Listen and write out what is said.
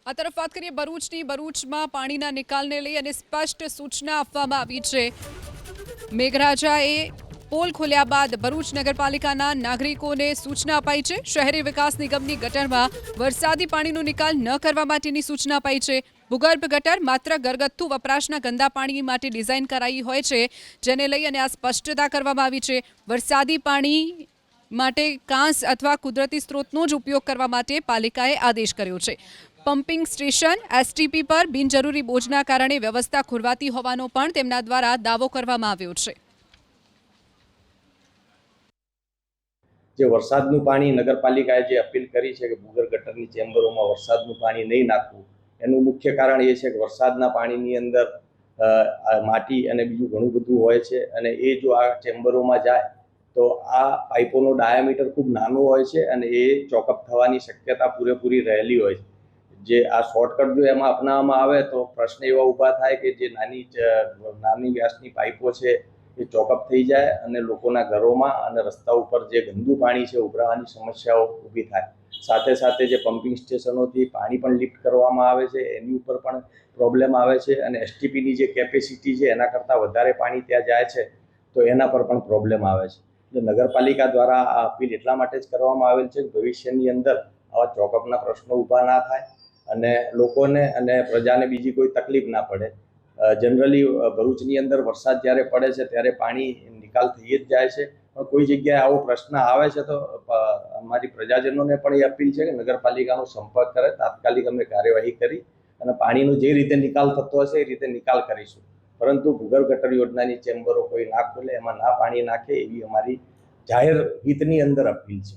આ તરફ વાત કરીએ ભરૂચમાં પાણીના નિકાલને લઈ અને સ્પષ્ટ સૂચના આપવામાં આવી છે। મેઘરાજાએ પોલ ખોલ્યા બાદ ભરૂચ નગરપાલિકાના નાગરિકોને સૂચના અપાઈ છે। શહેરી વિકાસ નિગમની ગટરમાં વરસાદી પાણીનો નિકાલ ન કરવા માટેની સૂચના અપાઈ છે। ભૂગર્ભ ગટર માત્ર ઘરગથ્થુ વપરાશના ગંદા પાણી માટે ડિઝાઇન કરાઈ હોય છે, જેને લઈ અને આ સ્પષ્ટતા કરવામાં આવી છે। વરસાદી પાણી માટે કાંસ અથવા કુદરતી સ્ત્રોતનો જ ઉપયોગ કરવા માટે પાલિકાએ આદેશ કર્યો છે। પમ્પિંગ સ્ટેશન એસટીપી પર બિનજરૂરી બોજના કારણે વ્યવસ્થા ખોરવાતી હોવાનો પણ તેમના દ્વારા દાવો કરવામાં આવ્યો છે। જે વરસાદનું પાણી નગરપાલિકાએ જે અપીલ કરી છે કે ભૂગર્ભ ગટરની ચેમ્બરોમાં વરસાદનું પાણી નહીં નાખવું, એનું મુખ્ય કારણ એ છે કે વરસાદના પાણીની અંદર માટી અને બીજું ઘણું બધું હોય છે, અને એ જો આ ચેમ્બરોમાં જાય તો આ પાઇપોનો ડાયામીટર ખૂબ નાનો હોય છે અને એ ચોકઅપ થવાની શક્યતા પૂરેપૂરી રહેલી હોય છે। જે આ શોર્ટકટ જો એમાં અપનાવવામાં આવે તો પ્રશ્ન એવા ઊભા થાય કે જે નાની વ્યાસની પાઇપો છે એ ચોકઅપ થઈ જાય અને લોકોના ઘરોમાં અને રસ્તા ઉપર જે ગંદુ પાણી છે ઉભરાવાની સમસ્યાઓ ઊભી થાય। સાથે સાથે જે પમ્પિંગ સ્ટેશનોથી પાણી પણ લિફ્ટ કરવામાં આવે છે એની ઉપર પણ પ્રોબ્લેમ આવે છે, અને એસટીપીની જે કેપેસિટી છે એના કરતાં વધારે પાણી ત્યાં જાય છે તો એના પર પણ પ્રોબ્લેમ આવે છે। એટલે નગરપાલિકા દ્વારા આ અપીલ એટલા માટે જ કરવામાં આવેલ છે કે ભવિષ્યની અંદર આવા ચોકઅપના પ્રશ્નો ઊભા ના થાય અને લોકોને અને પ્રજાને બીજી કોઈ તકલીફ ના પડે। જનરલી ભરૂચની અંદર વરસાદ જ્યારે પડે છે ત્યારે પાણી નિકાલ થઈ જ જાય છે, પણ કોઈ જગ્યાએ આવો પ્રશ્ન આવે છે તો અમારી પ્રજાજનોને પણ એ અપીલ છે કે નગરપાલિકાનો સંપર્ક કરે, તાત્કાલિક અમે કાર્યવાહી કરી અને પાણીનો જે રીતે નિકાલ થતો હશે એ રીતે નિકાલ કરીશું। પરંતુ ભૂગર્ભ ગટર યોજનાની ચેમ્બરો કોઈ ના ખોલે, એમાં ના પાણી નાખે, એવી અમારી જાહેર હિતની અંદર અપીલ છે।